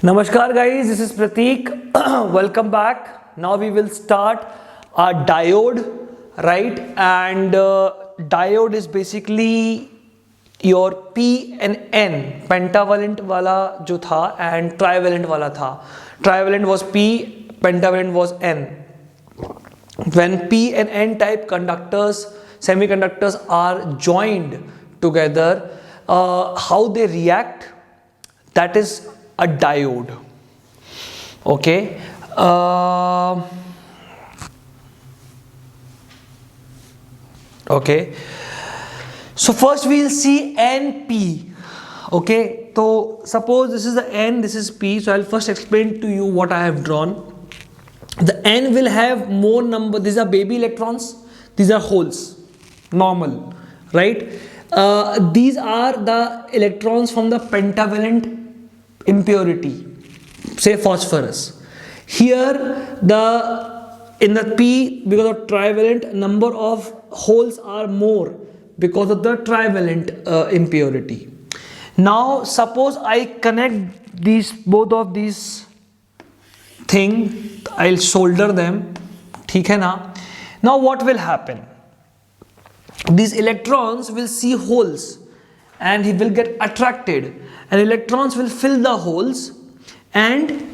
Namaskar guys, this is Prateek. Welcome back. Now we will start our diode, right? And diode is basically your P and N, pentavalent wala jo tha and trivalent wala tha. Trivalent was P, pentavalent was N. When P and N type conductors, semiconductors are joined together, how they react, that is a diode. Okay. Okay. So first we will see NP. Okay. So suppose this is the N, this is P. So I'll first explain to you what I have drawn. The N will have more number. These are baby electrons. These are holes. Normal, right? These are the electrons from the pentavalent impurity, say phosphorus. Here in the P, because of trivalent, number of holes are more because of the trivalent impurity. Now suppose I connect both of these thing, I'll solder them, theek hai na? Now what will happen? These electrons will see holes and he will get attracted, and electrons will fill the holes, and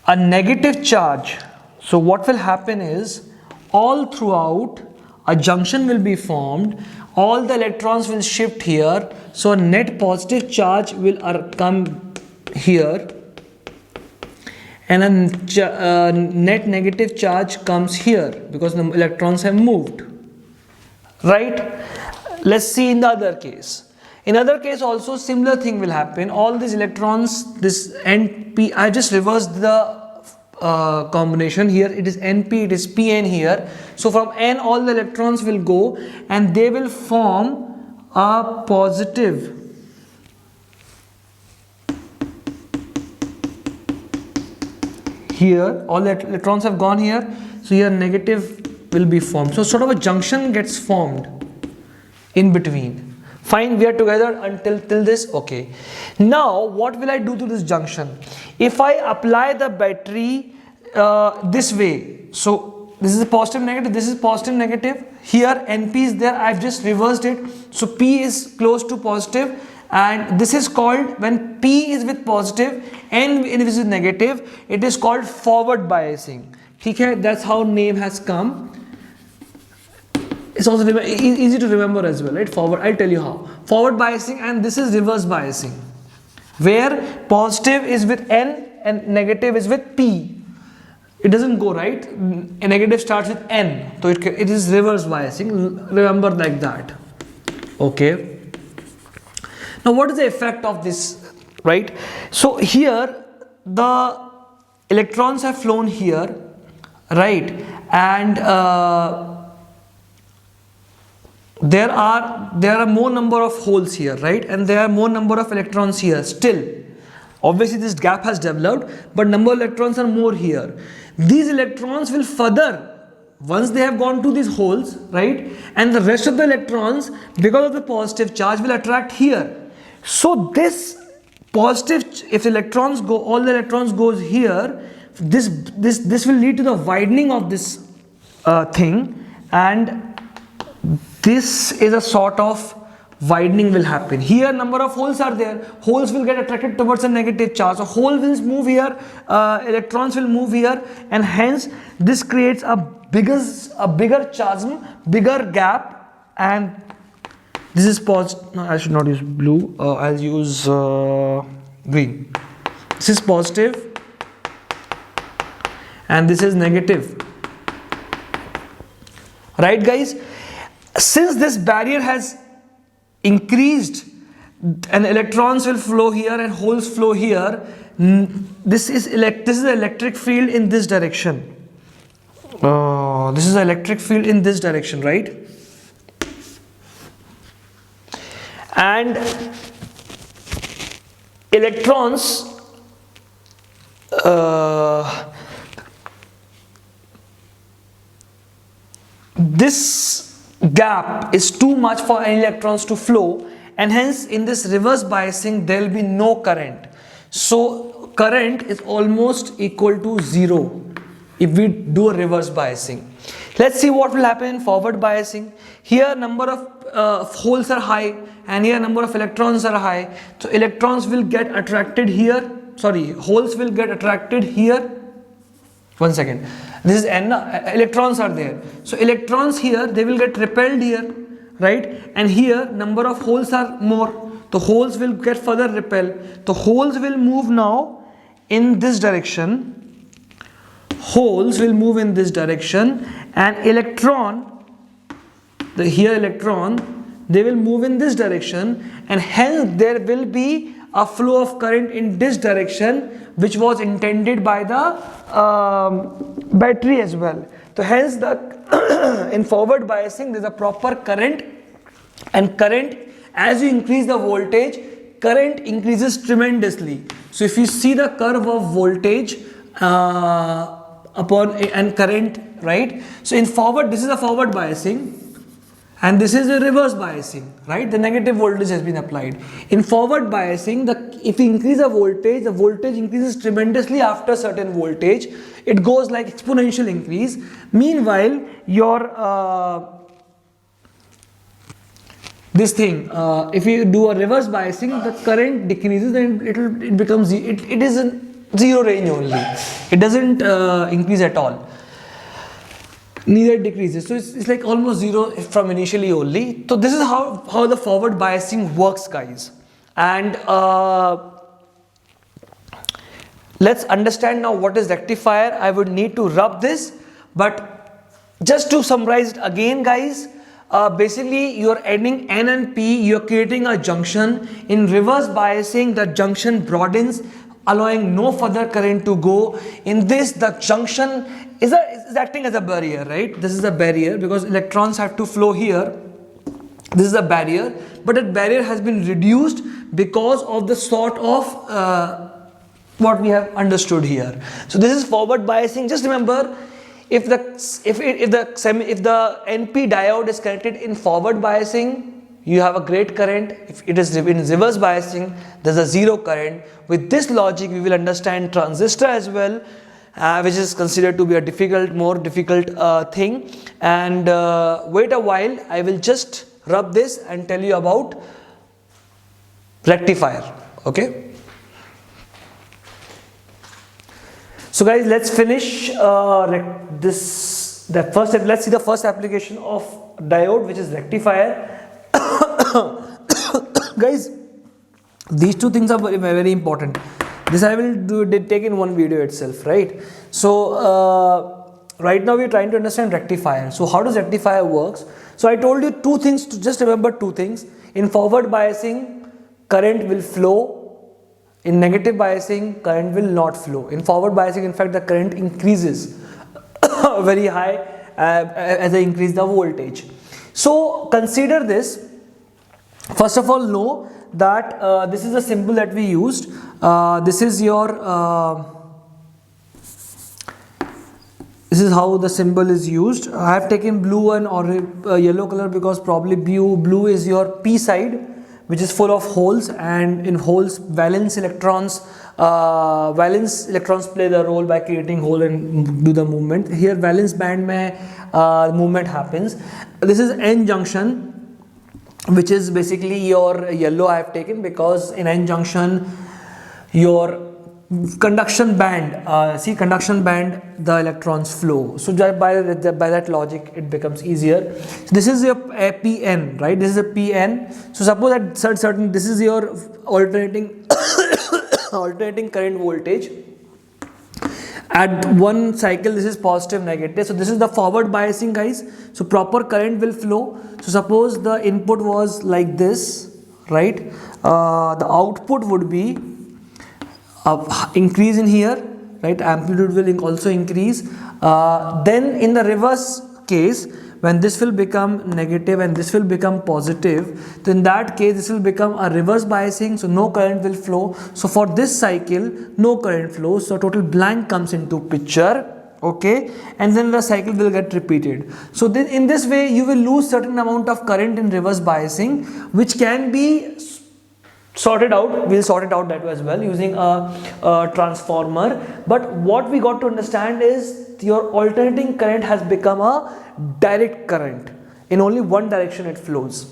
a negative charge. So what will happen is, all throughout a junction will be formed, all the electrons will shift here, so a net positive charge will come here and a net negative charge comes here because the electrons have moved, right? Let's see in the other case. In other case also similar thing will happen. All these electrons, this NP, I just reversed the combination. Here it is NP, it is PN here. So from N all the electrons will go and they will form a positive here. All the electrons have gone here, so here negative will be formed. So sort of a junction gets formed in between. Fine, we are together until this. Okay. Now what will I do to this junction? If I apply the battery this way, so this is positive negative, this is positive negative, here NP is there, I've just reversed it, so P is close to positive, and this is called, when P is with positive, N is with negative, it is called forward biasing. Okay, that's how name has come. It's also easy to remember as well, right? Forward, I'll tell you how. Forward biasing, and this is reverse biasing, where positive is with N and negative is with P. It doesn't go right. A negative starts with N, so it is reverse biasing. Remember like that. Okay. Now what is the effect of this, right? So here the electrons have flown here, right? And there are more number of holes here, right? And there are more number of electrons here still. Obviously this gap has developed, but number of electrons are more here. These electrons will further, once they have gone to these holes, right? And the rest of the electrons, because of the positive charge, will attract here. So this positive, if electrons go, all the electrons goes here, this will lead to the widening of this thing, and this is a sort of widening will happen. Here number of holes are there. Holes will get attracted towards a negative charge. So hole will move here, electrons will move here, and hence this creates a bigger chasm, bigger gap, and this is positive. No, I should not use blue. I'll use green. This is positive, and this is negative. Right, guys? Since this barrier has increased and electrons will flow here and holes flow here, this is the electric field in this direction. This is the electric field in this direction, right? And electrons this gap is too much for any electrons to flow, and hence in this reverse biasing there will be no current. So current is almost equal to 0 if we do a reverse biasing. Let's see what will happen in forward biasing. Here number of holes are high and here number of electrons are high. So electrons will get attracted here. Sorry, holes will get attracted here. One second. This is N. Electrons are there. So electrons here, they will get repelled here, right? And here number of holes are more. The holes will get further repelled. The holes will move now in this direction. Holes will move in this direction, and electron, here electron, they will move in this direction, and hence there will be a flow of current in this direction, which was intended by the battery as well. So hence the in forward biasing there is a proper current, and current, as you increase the voltage, current increases tremendously. So if you see the curve of voltage upon and current, right? So in forward, this is a forward biasing and this is a reverse biasing, right? The negative voltage has been applied. In forward biasing, if you increase the voltage increases tremendously after certain voltage. It goes like exponential increase. Meanwhile, your this thing, if you do a reverse biasing, the current decreases and it becomes, it is in zero range only. It doesn't increase at all. Neither it decreases. So it's like almost zero from initially only. So this is how the forward biasing works, guys. And let's understand now what is rectifier. I would need to rub this, but just to summarize it again, guys, basically you're adding N and P, you're creating a junction. In reverse biasing, the junction broadens, allowing no further current to go. In this, the junction is acting as a barrier, right? This is a barrier because electrons have to flow here. This is a barrier, but that barrier has been reduced because of the sort of what we have understood here. So this is forward biasing. Just remember, if the NP diode is connected in forward biasing, you have a great current. If it is in reverse biasing, there's a zero current. With this logic, we will understand transistor as well, which is considered to be a more difficult thing. And wait a while, I will just rub this and tell you about rectifier. Okay. So guys, let's finish this. Let's see the first application of diode, which is rectifier. Guys, these two things are very, very important. This I will take in one video itself, right? So right now we are trying to understand rectifier. So how does rectifier works? So I told you two things. To just remember two things. In forward biasing, current will flow. In negative biasing, current will not flow. In forward biasing, in fact, the current increases very high as I increase the voltage. So consider this. First of all, know that this is the symbol that we used. This is this is how the symbol is used. I have taken blue and or yellow color because probably blue is your P side, which is full of holes, and in holes valence electrons play the role by creating hole and do the movement. Here valence band mein movement happens. This is N junction, which is basically your yellow I have taken because in N junction your conduction band, conduction band, the electrons flow. So by that logic it becomes easier. So this is your PN, right? This is a PN. So suppose that certain this is your alternating alternating current voltage. At one cycle this is positive, negative. So this is the forward biasing, guys. So proper current will flow. So suppose the input was like this, right? The output would be increase in here, right? Amplitude will also increase. Then in the reverse case, when this will become negative and this will become positive, then in that case this will become a reverse biasing, so no current will flow. So for this cycle, no current flows, so total blank comes into picture, okay, and then the cycle will get repeated. So then in this way you will lose certain amount of current in reverse biasing, which can be sort it out. We'll sort it out that way as well using a transformer. But what we got to understand is your alternating current has become a direct current. In only one direction it flows.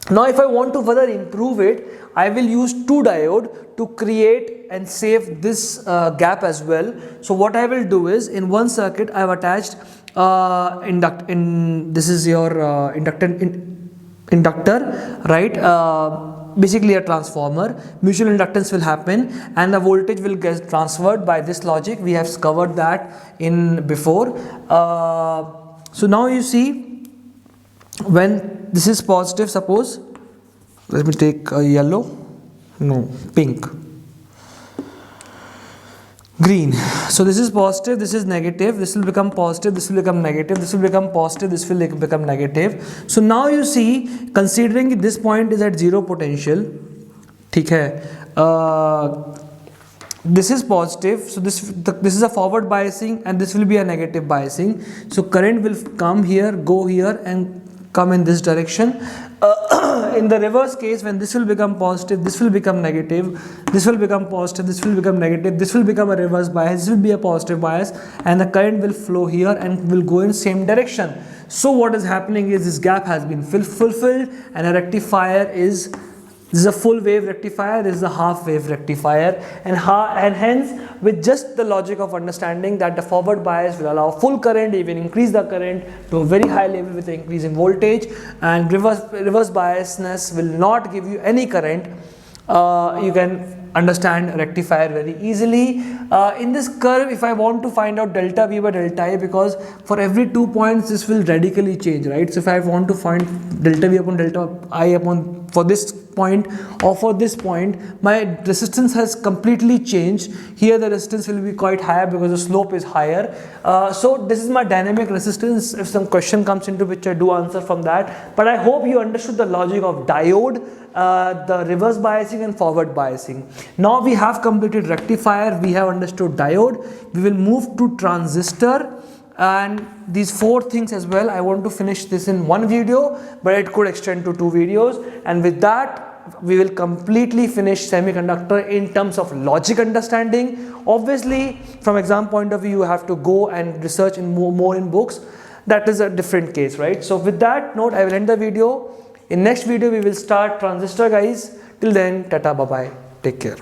Now if I want to further improve it, I will use two diode to create and save this gap as well. So what I will do is, in one circuit I have attached this is your inductor, right? Basically a transformer. Mutual inductance will happen and the voltage will get transferred by this logic. We have covered that in before. So now you see, when this is positive, suppose, let me take a yellow, no, pink, green. So this is positive, this is negative, this will become positive, this will become negative, this will become positive, this will become negative. So now you see, considering this point is at zero potential, ठीक है, this is positive, so this is a forward biasing and this will be a negative biasing. So current will come here, go here and come in this direction. In the reverse case, when this will become positive, this will become negative, this will become positive, this will become negative, this will become a reverse bias, this will be a positive bias, and the current will flow here and will go in same direction. So what is happening is this gap has been fulfilled, and a rectifier is, this is a full wave rectifier, this is a half wave rectifier, and hence with just the logic of understanding that the forward bias will allow full current, even increase the current to a very high level with the increase in voltage, and reverse biasness will not give you any current. You can understand rectifier very easily. In this curve, if I want to find out delta V by delta I, because for every 2 points this will radically change, right? So if I want to find delta V upon delta I upon for this point or for this point, my resistance has completely changed. Here the resistance will be quite higher because the slope is higher. So this is my dynamic resistance. If some question comes into which I do answer from that, but I hope you understood the logic of diode, the reverse biasing and forward biasing. Now we have completed rectifier, we have understood diode, we will move to transistor, and these 4 things as well. I want to finish this in one video, but it could extend to 2 videos, and with that we will completely finish semiconductor in terms of logic understanding. Obviously from exam point of view you have to go and research in more in books. That is a different case, right? So with that note I will end the video. In next video we will start transistor, guys. Till then, tata, bye bye, take care.